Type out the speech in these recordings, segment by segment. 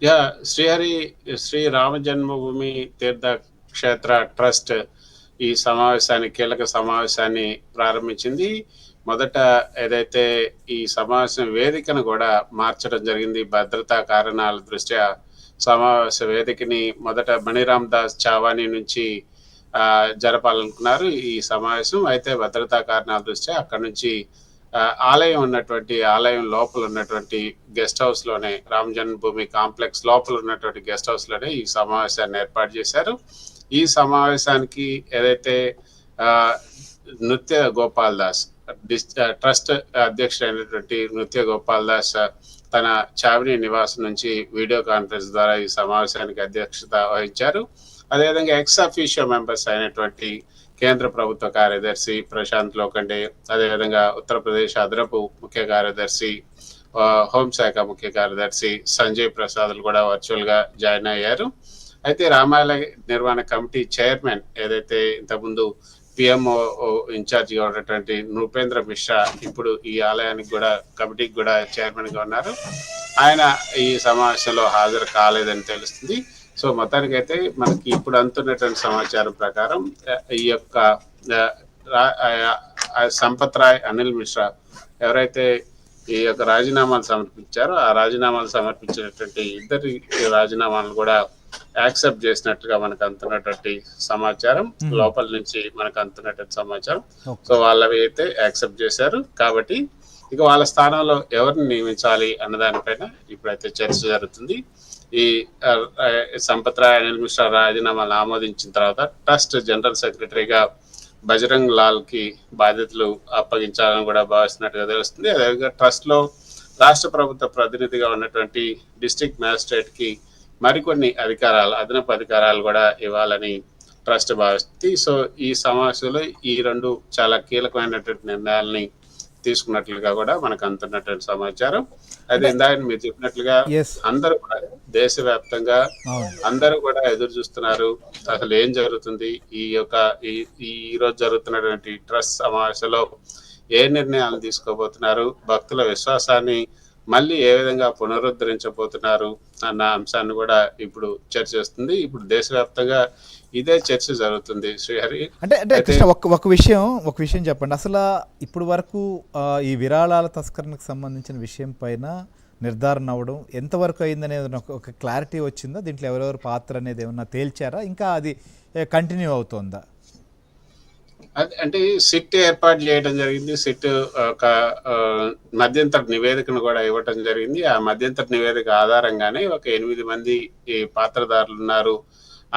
Yeah Srihari Shri Rama జన్మభూమి తీర్థ క్షేత్ర trust ఈ సమావేశాన్ని కీలక సమావేశాన్ని ప్రారంభించింది. మొదట ఏదైతే ఈ సమావేశం వేదికను కూడా మార్చడం జరిగింది. భద్రతా కారణాల దృష్ట్యా సమావేశ వేదికని మొదట మణిరామ్ దాస్ చావానీ నుంచి జరపాలనుకున్నారు ఈ సమావేశం. అయితే భద్రతా కారణాల దృష్ట్యా అక్కడ నుంచి ఆలయం లోపల ఉన్నటువంటి గెస్ట్ హౌస్ లోనే, రామ్ జన్మభూమి కాంప్లెక్స్ లోపల ఉన్నటువంటి గెస్ట్ హౌస్ లోనే ఈ సమావేశాన్ని ఏర్పాటు చేశారు. ఈ సమావేశానికి ఏదైతే నృత్య గోపాల్ దాస్ ట్రస్ట్ అధ్యక్షుడైనటువంటి నృత్య గోపాల్ దాస్ తన చావిని నివాసం నుంచి వీడియో కాన్ఫరెన్స్ ద్వారా ఈ సమావేశానికి అధ్యక్షత వహించారు. అదేవిధంగా ఎక్స్ అఫీషియో మెంబర్స్ అయినటువంటి కేంద్ర ప్రభుత్వ కార్యదర్శి ప్రశాంత్ లోకండే, అదేవిధంగా ఉత్తరప్రదేశ్ అదనపు ముఖ్య కార్యదర్శి, హోంశాఖ ముఖ్య కార్యదర్శి సంజయ్ ప్రసాద్లు కూడా వర్చువల్ గా జాయిన్ అయ్యారు. అయితే రామాలయ నిర్వహణ కమిటీ చైర్మన్ ఏదైతే ఇంతకుముందు పిఎంఓ ఇన్ఛార్జిగా ఉన్నటువంటి నృపేంద్ర మిశ్రా ఇప్పుడు ఈ ఆలయానికి కూడా కమిటీకి కూడా చైర్మన్ గా ఉన్నారు. ఆయన ఈ సమావేశంలో హాజరు కాలేదని తెలుస్తుంది. సో మొత్తానికైతే మనకి ఇప్పుడు అందుతున్నటువంటి సమాచారం ప్రకారం ఈ యొక్క సంపత్ రాయ్, అనిల్ మిశ్రా ఎవరైతే ఈ యొక్క రాజీనామాలు సమర్పించారో ఆ రాజీనామాలు సమర్పించినటువంటి ఇద్దరి రాజీనామాలను కూడా యాక్సెప్ట్ చేసినట్టుగా మనకు అందుతున్నటువంటి సమాచారం, లోపల నుంచి మనకు అందుతున్నటువంటి సమాచారం. సో వాళ్ళవి అయితే యాక్సెప్ట్ చేశారు. కాబట్టి ఇక వాళ్ళ స్థానంలో ఎవరిని నియమించాలి అన్నదానిపైన ఇప్పుడైతే చర్చ జరుగుతుంది. ఈ సంపత్ రాయ్, అనిల్ మిశ్రా రాజీనామాలు ఆమోదించిన తర్వాత ట్రస్ట్ జనరల్ సెక్రటరీగా బజరంగ్ లాల్ కి బాధ్యతలు అప్పగించాలని కూడా భావిస్తున్నట్టుగా తెలుస్తుంది. అదేవిధంగా ట్రస్ట్ లో రాష్ట్ర ప్రభుత్వ ప్రతినిధిగా ఉన్నటువంటి డిస్ట్రిక్ట్ మ్యాజిస్ట్రేట్ కి మరికొన్ని అదనపు అధికారాలు కూడా ఇవ్వాలని ట్రస్ట్ భావిస్తుంది. సో ఈ సమావేశంలో ఈ రెండు చాలా కీలకమైనటువంటి నిర్ణయాలని తీసుకున్నట్లుగా కూడా మనకు అందుతున్నటువంటి సమాచారం. అయితే ఇందాక మీరు చెప్పినట్లుగా అందరూ కూడా దేశవ్యాప్తంగా అందరూ కూడా ఎదురు చూస్తున్నారు అసలు ఏం జరుగుతుంది, ఈ రోజు జరుగుతున్నటువంటి ట్రస్ట్ సమావేశంలో ఏ నిర్ణయాలు తీసుకోబోతున్నారు, భక్తుల విశ్వాసాన్ని మళ్ళీ ఏ విధంగా పునరుద్ధరించబోతున్నారు అన్న అంశాన్ని కూడా ఇప్పుడు చర్చ చేస్తుంది. ఇప్పుడు దేశవ్యాప్తంగా ఇదే చర్చ జరుగుతుంది. శ్రీహరి అంటే కృష్ణ ఒక విషయం చెప్పండి. అసలు ఇప్పుడు వరకు ఈ విరాళాల తస్కరణకు సంబంధించిన విషయం పైన నిర్ధారణ అవ్వడం ఎంతవరకు అయిందనేది ఒక క్లారిటీ వచ్చిందా? దీంట్లో ఎవరెవరు పాత్ర అనేది ఏమన్నా తేల్చారా, ఇంకా అది కంటిన్యూ అవుతుందా? అంటే సిట్ ఏర్పాటు చేయడం జరిగింది. సిట్ ఒక మధ్యంతర నివేదికను కూడా ఇవ్వటం జరిగింది. ఆ మధ్యంతర నివేదిక ఆధారంగానే ఒక 8 మంది ఈ పాత్రదారులు ఉన్నారు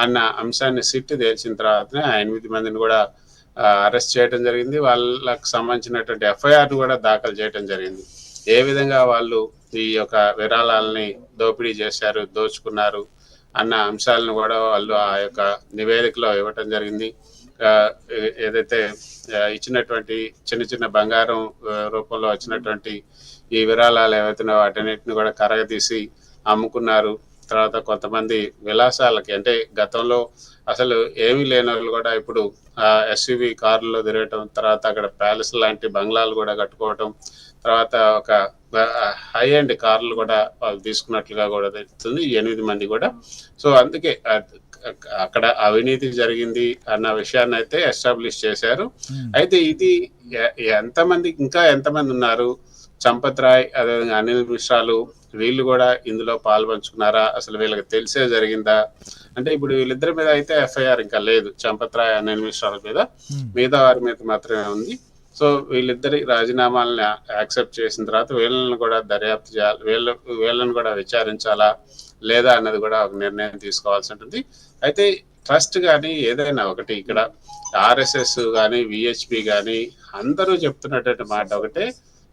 అన్న అంశాన్ని సిట్ తేల్చిన తర్వాతనే ఆ 8 మందిని కూడా అరెస్ట్ చేయడం జరిగింది. వాళ్ళకు సంబంధించినటువంటి ఎఫ్ఐఆర్ కూడా దాఖలు చేయడం జరిగింది. ఏ విధంగా వాళ్ళు ఈ యొక్క విరాళాలని దోపిడీ చేశారు, దోచుకున్నారు అన్న అంశాలను కూడా వాళ్ళు ఆ యొక్క నివేదికలో ఇవ్వటం జరిగింది. ఏదైతే ఇచ్చినటువంటి చిన్న చిన్న బంగారం రూపంలో వచ్చినటువంటి ఈ విరాళాలు ఏవైతున్నాయో వాటన్నిటిని కూడా కరగతీసి అమ్ముకున్నారు. తర్వాత కొంతమంది విలాసాలకి, అంటే గతంలో అసలు ఏమీ లేని వాళ్ళు కూడా ఇప్పుడు ఎస్యూవి కార్లలో తిరగటం, తర్వాత అక్కడ ప్యాలెస్ లాంటి బంగ్లాలు కూడా కట్టుకోవటం, తర్వాత ఒక హై అండ్ కార్లు కూడా వాళ్ళు తీసుకున్నట్లుగా కూడా తెలుస్తుంది 8 మంది కూడా. సో అందుకే అక్కడ అవినీతి జరిగింది అన్న విషయాన్ని అయితే ఎస్టాబ్లిష్ చేశారు. అయితే ఇది ఇంకా ఎంతమంది ఉన్నారు, సంపత్ రాయ్ అదేవిధంగా అనిల్ మిశ్రాలు వీళ్ళు కూడా ఇందులో పాల్పంచుకున్నారా, అసలు వీళ్ళకి తెలిసే జరిగిందా అంటే ఇప్పుడు వీళ్ళిద్దరి మీద అయితే ఎఫ్ఐఆర్ ఇంకా లేదు, సంపత్ రాయ్ అనిల్ మిశ్రాల మీద, మిగతా వారి మీద మాత్రమే ఉంది. సో వీళ్ళిద్దరి రాజీనామాలను యాక్సెప్ట్ చేసిన తర్వాత వీళ్ళని కూడా దర్యాప్తు చేయాలి, వీళ్ళని కూడా విచారించాలా లేదా అన్నది కూడా ఒక నిర్ణయం తీసుకోవాల్సి ఉంటుంది. అయితే ట్రస్ట్ కానీ ఏదైనా ఒకటి, ఇక్కడ ఆర్ఎస్ఎస్ కానీ విహెచ్పి కానీ అందరూ చెప్తున్నటువంటి మాట ఒకటే,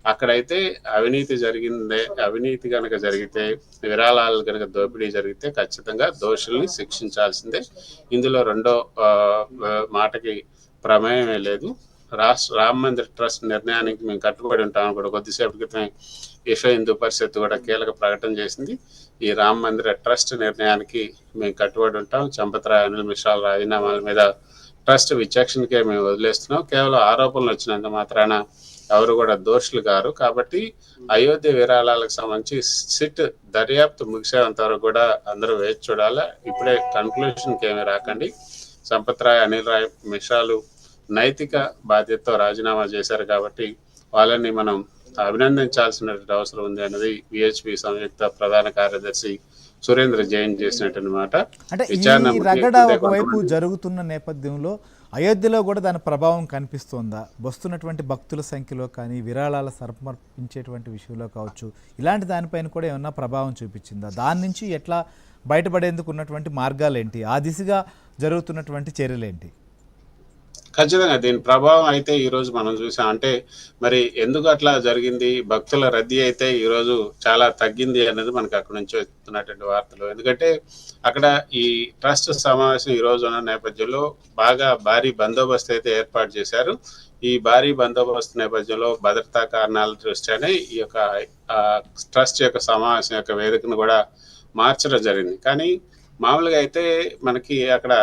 అక్కడైతే అవినీతి కనుక జరిగితే, విరాళాలు కనుక దోపిడీ జరిగితే ఖచ్చితంగా దోషుల్ని శిక్షించాల్సిందే. ఇందులో రెండో మాటకి ప్రమేయమే లేదు. రామ మందిర్ ట్రస్ట్ నిర్ణయానికి మేము కట్టుబడి ఉంటామని కూడా కొద్దిసేపు క్రితమే విశ్వ హిందూ పరిషత్ కూడా కీలక ప్రకటన చేసింది. ఈ రామ మందిర ట్రస్ట్ నిర్ణయానికి మేము కట్టుబడి ఉంటాం. సంపత్ రాయ్, అనిల్ మిశ్రాల రాజీనామాల మీద ట్రస్ట్ విచక్షణకే మేము వదిలేస్తున్నాం. కేవలం ఆరోపణలు వచ్చినంత మాత్రాన ఎవరు కూడా దోషులు గారు. కాబట్టి అయోధ్య విరాళాలకు సంబంధించి సిట్ దర్యాప్తు ముగిసేంత వరకు కూడా అందరూ వేచి చూడాలి. ఇప్పుడే కన్క్లూషన్కి ఏమీ రాకండి. సంపత్ రాయ్, అనిల్ రాయ్ మిశ్రాలు నైతిక బాధ్యతతో రాజీనామా చేశారు కాబట్టి వాళ్ళని మనం అభినందించాల్సిన అవసరం ఉంది అన్నది విహెచ్పి సంయుక్త ప్రధాన కార్యదర్శి సురేంద్ర జైన్ చేసినటువంటి మాట. అంటే ఈ రగడ ఒకవైపు జరుగుతున్న నేపథ్యంలో అయోధ్యలో కూడా దాని ప్రభావం కనిపిస్తోందా? వస్తున్నటువంటి భక్తుల సంఖ్యలో కానీ, విరాళాల సమర్పించేటువంటి విషయంలో కావచ్చు, ఇలాంటి దానిపైన కూడా ఏమన్నా ప్రభావం చూపించిందా? దాని నుంచి ఎట్లా బయటపడేందుకు ఉన్నటువంటి మార్గాలేంటి? ఆ దిశగా జరుగుతున్నటువంటి చర్యలేంటి? ఖచ్చితంగా దీని ప్రభావం అయితే ఈ రోజు మనం చూసాం. అంటే మరి ఎందుకు అట్లా జరిగింది? భక్తుల రద్దీ అయితే ఈ రోజు చాలా తగ్గింది అనేది మనకు అక్కడ నుంచి వస్తున్నటువంటి వార్తలు. ఎందుకంటే అక్కడ ఈ ట్రస్ట్ సమావేశం ఈ రోజు ఉన్న నేపథ్యంలో బాగా భారీ బందోబస్తు అయితే ఏర్పాటు చేశారు. ఈ భారీ బందోబస్తు నేపథ్యంలో భద్రతా కారణాల దృష్ట్యానే ఈ యొక్క ట్రస్ట్ యొక్క సమావేశం యొక్క వేదికను కూడా మార్చడం జరిగింది. కానీ మామూలుగా అయితే మనకి అక్కడ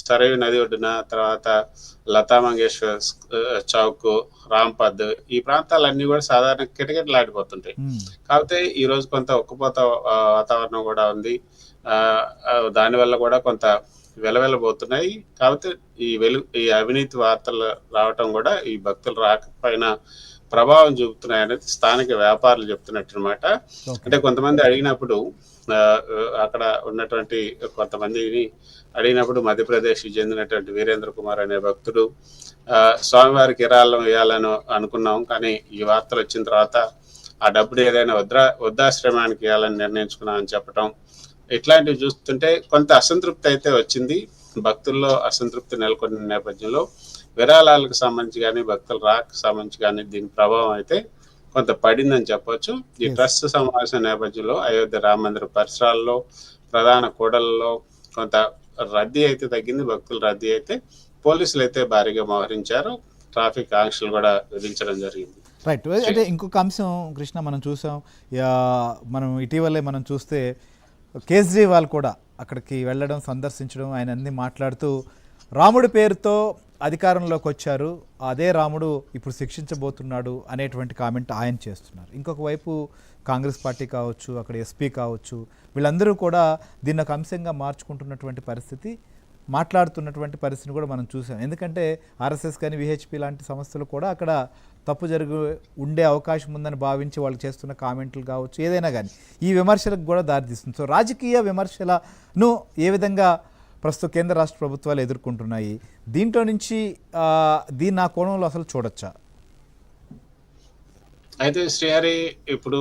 సరయు నది ఒడ్డున, తర్వాత లతా మంగేశ్వర్ చౌక్, రాంపద్, ఈ ప్రాంతాలన్నీ కూడా సాధారణ కిటకిటలాడిపోతుంటాయి. కాకపోతే ఈ రోజు కొంత ఉక్కపోత వాతావరణం కూడా ఉంది. దానివల్ల కూడా కొంత వెలవెలబోతున్నాయి. కాకపోతే ఈ అవినీతి వార్తలు రావటం కూడా ఈ భక్తులు రాకపోయిన ప్రభావం చూపుతున్నాయనేది స్థానిక వ్యాపారులు చెప్తున్నట్టనమాట. అంటే కొంతమంది అడిగినప్పుడు, అక్కడ ఉన్నటువంటి కొంతమందిని అడిగినప్పుడు మధ్యప్రదేశ్కి చెందినటువంటి వీరేంద్ర కుమార్ అనే భక్తుడు, స్వామివారికి విరాళం వేయాలని అనుకున్నాం, కానీ ఈ వార్తలు వచ్చిన తర్వాత ఆ డబ్బుని ఏదైనా వృద్ధాశ్రమానికి వేయాలని నిర్ణయించుకున్నాం అని చెప్పటం, ఇట్లాంటివి చూస్తుంటే కొంత అసంతృప్తి అయితే వచ్చింది. భక్తుల్లో అసంతృప్తి నెలకొన్న నేపథ్యంలో విరాళాలకు సంబంధించి కానీ, భక్తుల రాకు సంబంధించి కానీ దీని ప్రభావం అయితే కొంత పడిందని చెప్పొచ్చు. ఈ ట్రస్ట్ సమావేశం నేపథ్యంలో అయోధ్య రామ మందిర పరిసరాల్లో, ప్రధాన కూడలలో కొంత రద్దీ అయితే తగ్గింది. భక్తుల రద్దీ అయితే పోలీసులు అయితే భారీగా మోహరించారు. ట్రాఫిక్ ఆంక్షలు కూడా విధించడం జరిగింది. రైట్. అంటే ఇంకొక అంశం కృష్ణ, మనం చూసాం, మనం ఇటీవలే మనం చూస్తే కేజ్రీవాల్ కూడా అక్కడికి వెళ్ళడం, సందర్శించడం, ఆయన అన్ని మాట్లాడుతూ రాముడి పేరుతో అధికారంలోకి వచ్చారు, అదే రాముడు ఇప్పుడు శిక్షించబోతున్నాడు అనేటువంటి కామెంట్ ఆయన చేస్తున్నారు. ఇంకొక వైపు కాంగ్రెస్ పార్టీ కావచ్చు, అక్కడ ఎస్పీ కావచ్చు, వీళ్ళందరూ కూడా దీన్ని ఒక అంశంగా మార్చుకుంటున్నటువంటి పరిస్థితి, మాట్లాడుతున్నటువంటి పరిస్థితిని కూడా మనం చూసాం. ఎందుకంటే ఆర్ఎస్ఎస్ కానీ, విహెచ్పి లాంటి సంస్థలు కూడా అక్కడ తప్పు ఉండే అవకాశం ఉందని భావించి వాళ్ళు చేస్తున్న కామెంట్లు కావచ్చు, ఏదైనా కానీ ఈ విమర్శలకు కూడా దారితీస్తుంది. సో రాజకీయ విమర్శలను ఏ విధంగా ప్రస్తుత కేంద్ర రాష్ట్ర ప్రభుత్వాలు ఎదుర్కొంటున్నాయి, దీంట్లో నుంచి దీన్ని ఆ కోణంలో అసలు చూడొచ్చా? అయితే శ్రీహరి, ఇప్పుడు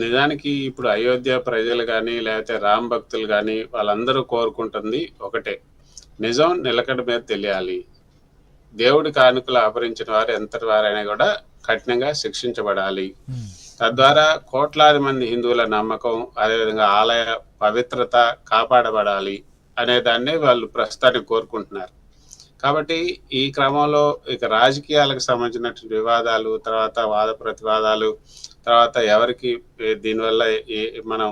నిజానికి ఇప్పుడు అయోధ్య ప్రజలు కానీ, లేకపోతే రామ్ భక్తులు కానీ వాళ్ళందరూ కోరుకుంటుంది ఒకటే, నిజం నిలకడ మీద తెలియాలి. దేవుడి కానుకలు అపహరించిన వారు ఎంతటి వారైనా కూడా కఠినంగా శిక్షించబడాలి. తద్వారా కోట్లాది మంది హిందువుల నమ్మకం, అదేవిధంగా ఆలయ పవిత్రత కాపాడబడాలి అనే దాన్ని వాళ్ళు ప్రస్తుతానికి కోరుకుంటున్నారు. కాబట్టి ఈ క్రమంలో ఇక రాజకీయాలకు సంబంధించినటువంటి వివాదాలు, తర్వాత వాద ప్రతివాదాలు, తర్వాత ఎవరికి దీనివల్ల మనం